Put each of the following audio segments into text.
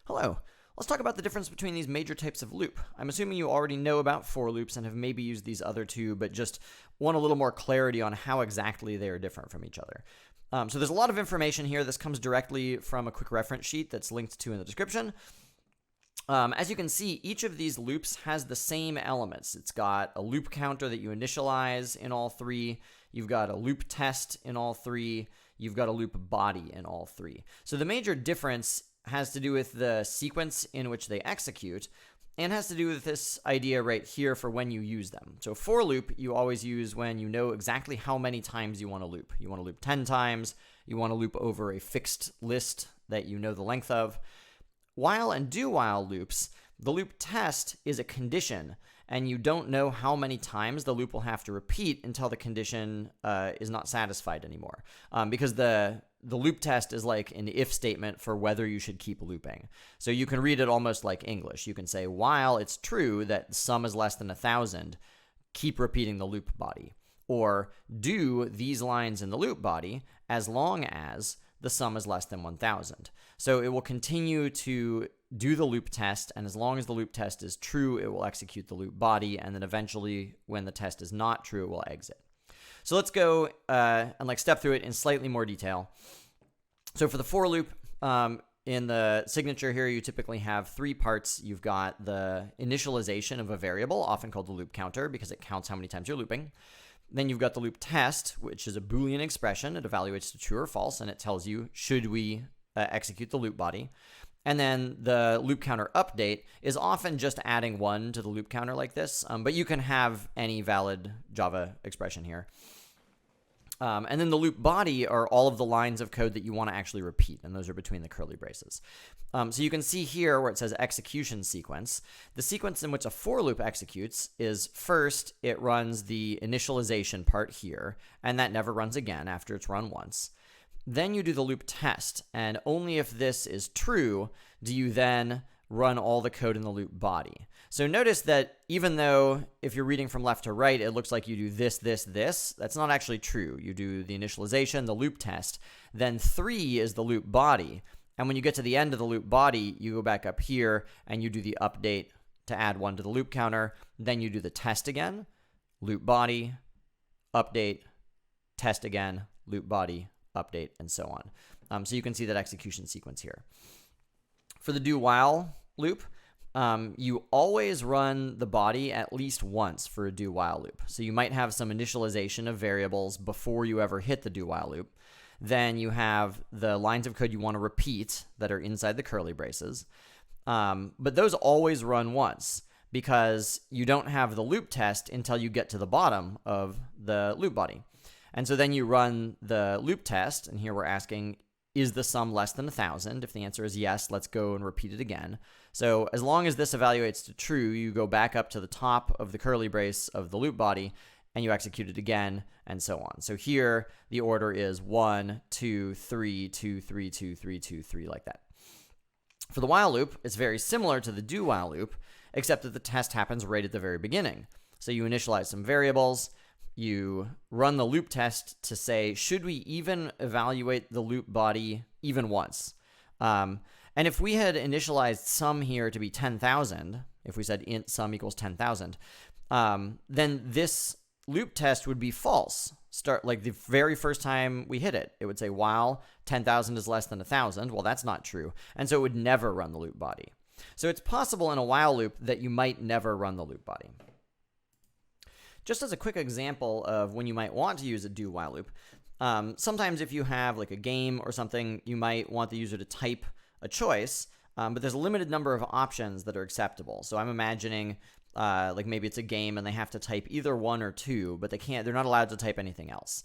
Hello. Let's talk about the difference between these major types of loop. I'm assuming you already know about for loops and have maybe used these other two, but just want a little more clarity on how exactly they are different from each other. So there's a lot of information here. This comes directly from a quick reference sheet that's linked to in the description. As you can see, each of these loops has the same elements. It's got a loop counter that you initialize in all three. You've got a loop test in all three. You've got a loop body in all three. So the major difference has to do with the sequence in which they execute and has to do with this idea right here for when you use them. So for loop, you always use when you know exactly how many times you want to loop. You want to loop 10 times. You want to loop over a fixed list that you know the length of. While and do while loops, the loop test is a condition, and you don't know how many times the loop will have to repeat until the condition is not satisfied anymore. Because the loop test is like an if statement for whether you should keep looping. So you can read it almost like English. You can say, while it's true that sum is less than 1,000, keep repeating the loop body. Or do these lines in the loop body as long as the sum is less than 1,000. So it will continue to do the loop test, and as long as the loop test is true, it will execute the loop body, and then eventually, when the test is not true, it will exit. So let's go and step through it in slightly more detail. So for the for loop, in the signature here, you typically have three parts. You've got the initialization of a variable, often called the loop counter, because it counts how many times you're looping. Then you've got the loop test, which is a Boolean expression. It evaluates to true or false, and it tells you, should we execute the loop body? And then the loop counter update is often just adding 1 to the loop counter like this, but you can have any valid Java expression here. And then the loop body are all of the lines of code that you want to actually repeat, and those are between the curly braces. So you can see here where it says execution sequence. The sequence in which a for loop executes is first it runs the initialization part here, and that never runs again after it's run once. Then you do the loop test, and only if this is true do you then run all the code in the loop body. So notice that even though if you're reading from left to right, it looks like you do this, that's not actually true. You do the initialization, the loop test, then 3 is the loop body. And when you get to the end of the loop body, you go back up here and you do the update to add 1 to the loop counter. Then you do the test again, loop body, update, test again, loop body, update, and so on. So you can see that execution sequence here. For the do while loop, you always run the body at least once for a do while loop. So you might have some initialization of variables before you ever hit the do while loop. Then you have the lines of code you want to repeat that are inside the curly braces. But those always run once because you don't have the loop test until you get to the bottom of the loop body. And so then you run the loop test, and here we're asking, is the sum less than 1,000? If the answer is yes, let's go and repeat it again. So as long as this evaluates to true, you go back up to the top of the curly brace of the loop body, and you execute it again, and so on. So here, the order is 1, 2, 3, 2, 3, 2, 3, 2, 3, like that. For the while loop, it's very similar to the do while loop, except that the test happens right at the very beginning. So you initialize some variables, you run the loop test to say, should we even evaluate the loop body even once? And if we had initialized sum here to be 10,000, if we said int sum equals 10,000, then this loop test would be false. Start like the very first time we hit it. It would say while 10,000 is less than 1,000. Well, that's not true. And so it would never run the loop body. So it's possible in a while loop that you might never run the loop body. Just as a quick example of when you might want to use a do while loop, sometimes if you have like a game or something, you might want the user to type a choice, but there's a limited number of options that are acceptable. So I'm imagining like maybe it's a game and they have to type either 1 or 2, but they're not allowed to type anything else.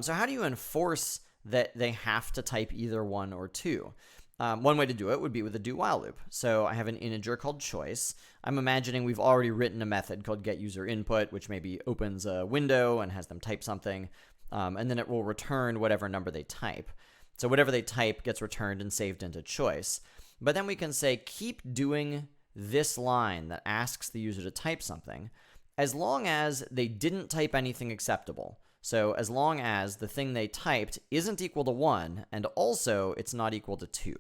So how do you enforce that they have to type either 1 or 2? One way to do it would be with a do while loop. So I have an integer called choice. I'm imagining we've already written a method called getUserInput, which maybe opens a window and has them type something, and then it will return whatever number they type. So whatever they type gets returned and saved into choice. But then we can say keep doing this line that asks the user to type something as long as they didn't type anything acceptable. So as long as the thing they typed isn't equal to 1, and also it's not equal to 2.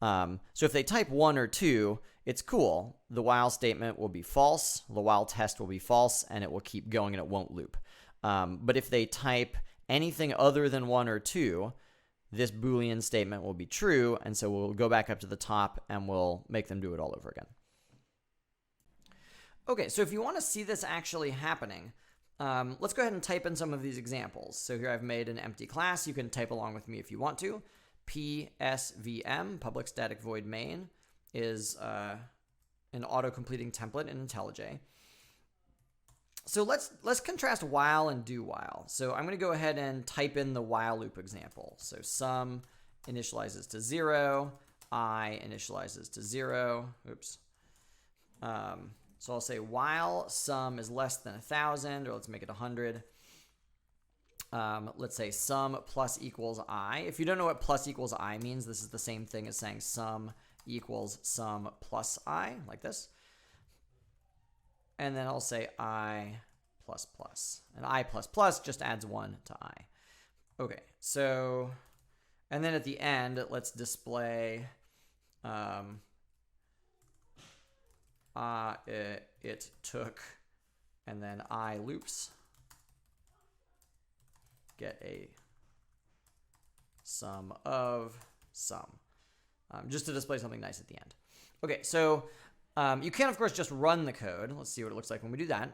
So if they type 1 or 2, it's cool. The while statement will be false, the while test will be false, and it will keep going and it won't loop. But if they type anything other than 1 or 2, this Boolean statement will be true, and so we'll go back up to the top and we'll make them do it all over again. Okay, so if you want to see this actually happening, let's go ahead and type in some of these examples. So here I've made an empty class. You can type along with me if you want to. PSVM, public static void main, is an auto-completing template in IntelliJ. So let's contrast while and do while. So I'm going to go ahead and type in the while loop example. So sum initializes to 0, I initializes to 0. Oops. So I'll say while sum is less than 1,000, or let's make it 100. Let's say sum plus equals I. If you don't know what plus equals I means, this is the same thing as saying sum equals sum plus I, like this. And then I'll say I plus plus. And I plus plus just adds 1 to I. Okay, so, and then at the end, let's display it took, and then I loops, get a sum of sum, just to display something nice at the end. Okay, so you can, of course, just run the code. Let's see what it looks like when we do that.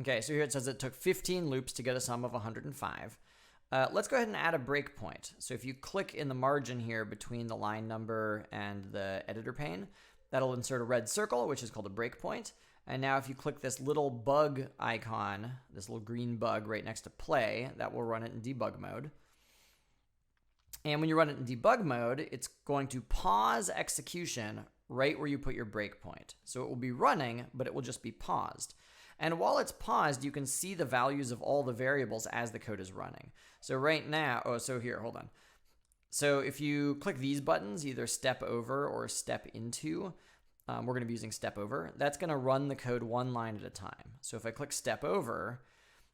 Okay, so here it says it took 15 loops to get a sum of 105. Let's go ahead and add a breakpoint. So if you click in the margin here between the line number and the editor pane, that'll insert a red circle, which is called a breakpoint. And now if you click this little bug icon, this little green bug right next to play, that will run it in debug mode. And when you run it in debug mode, it's going to pause execution right where you put your breakpoint. So it will be running, but it will just be paused. And while it's paused, you can see the values of all the variables as the code is running. So right now, so here, hold on. So if you click these buttons, either step over or step into, we're going to be using step over. That's going to run the code one line at a time. So if I click step over,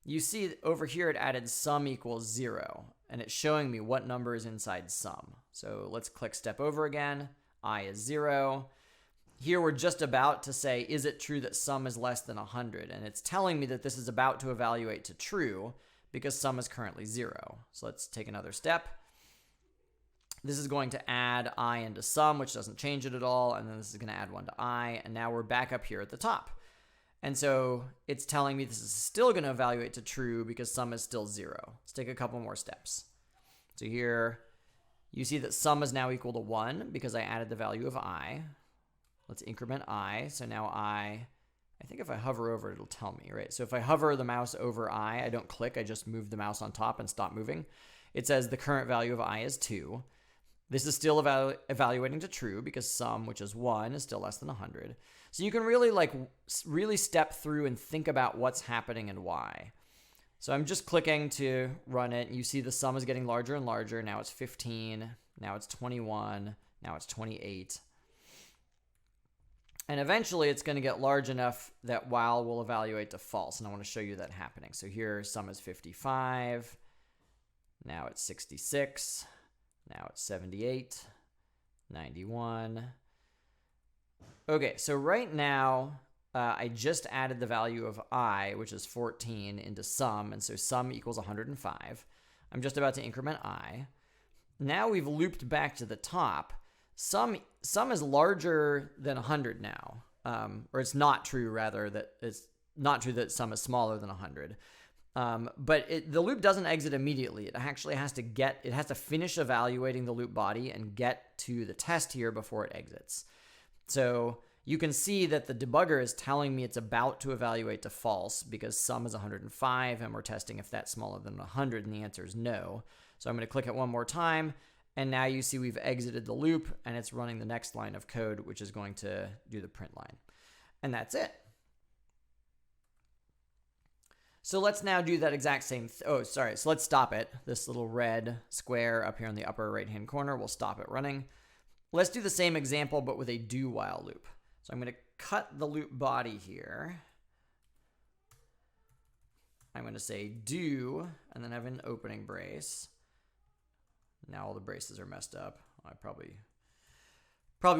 you see over here it added sum equals 0, and it's showing me what number is inside sum. So let's click step over again. I is 0. Here we're just about to say, is it true that sum is less than 100? And it's telling me that this is about to evaluate to true because sum is currently 0. So let's take another step. This is going to add I into sum, which doesn't change it at all. And then this is going to add 1 to I. And now we're back up here at the top. And so it's telling me this is still going to evaluate to true because sum is still 0. Let's take a couple more steps. So here you see that sum is now equal to 1 because I added the value of I. Let's increment I. So now I think if I hover over it, it'll tell me, right? So if I hover the mouse over I don't click, I just move the mouse on top and stop moving. It says the current value of I is 2. This is still evaluating to true because sum, which is 1, is still less than 100. So you can really step through and think about what's happening and why. So I'm just clicking to run it, and you see the sum is getting larger and larger. Now it's 15, now it's 21, now it's 28. And eventually it's going to get large enough that while will evaluate to false. And I want to show you that happening. So here sum is 55. Now it's 66. Now it's 78. 91. Okay, so right now I just added the value of I, which is 14, into sum. And so sum equals 105. I'm just about to increment I. Now we've looped back to the top. Sum is larger than 100 now, or it's not true, rather, that it's not true that sum is smaller than 100. But the loop doesn't exit immediately. It actually has to finish evaluating the loop body and get to the test here before it exits. So you can see that the debugger is telling me it's about to evaluate to false because sum is 105, and we're testing if that's smaller than 100, and the answer is no. So I'm going to click it one more time. And now you see we've exited the loop, and it's running the next line of code, which is going to do the print line. And that's it. So let's now do that exact same, oh, sorry. So let's stop it. This little red square up here in the upper right-hand corner, we'll stop it running. Let's do the same example, but with a do while loop. So I'm going to cut the loop body here. I'm going to say do, and then have an opening brace. Now all the braces are messed up. I probably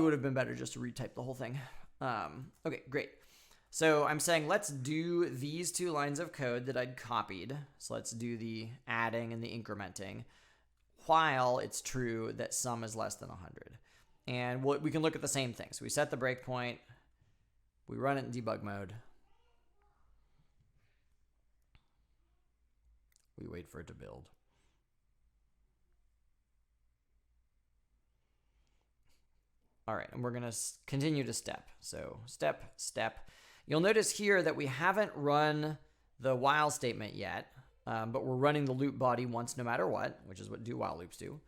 would have been better just to retype the whole thing. Okay, great. So I'm saying let's do these two lines of code that I'd copied. So let's do the adding and the incrementing while it's true that sum is less than 100. And we can look at the same thing. So we set the breakpoint. We run it in debug mode. We wait for it to build. All right, and we're going to continue to step. So step, step. You'll notice here that we haven't run the while statement yet, but we're running the loop body once no matter what, which is what do while loops do.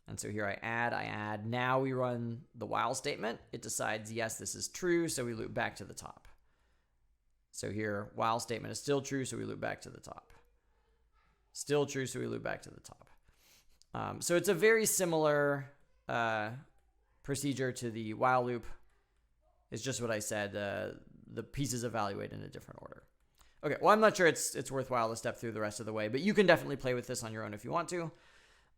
And so here I add. Now we run the while statement. It decides, yes, this is true, so we loop back to the top. So here, while statement is still true, so we loop back to the top. Still true, so we loop back to the top. So it's a very similar procedure to the while loop. It's just what I said. The pieces evaluate in a different order. Okay, well, I'm not sure it's worthwhile to step through the rest of the way, but you can definitely play with this on your own if you want to.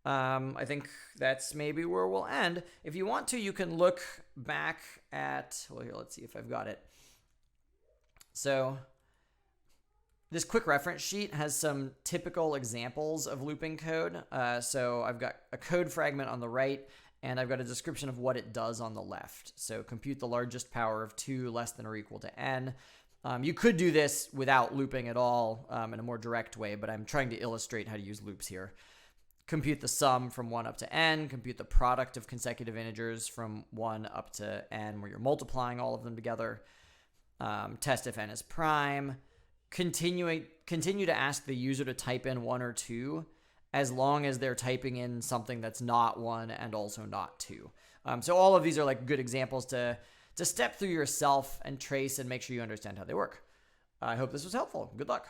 I think that's maybe where we'll end. If you want to, you can look back at, well, here, let's see if I've got it. So this quick reference sheet has some typical examples of looping code. So I've got a code fragment on the right, and I've got a description of what it does on the left. So compute the largest power of 2 less than or equal to n. You could do this without looping at all in a more direct way, but I'm trying to illustrate how to use loops here. Compute the sum from 1 up to n. Compute the product of consecutive integers from 1 up to n, where you're multiplying all of them together. Test if n is prime. Continue to ask the user to type in 1 or 2 as long as they're typing in something that's not 1 and also not 2. So all of these are like good examples to step through yourself and trace and make sure you understand how they work. I hope this was helpful. Good luck.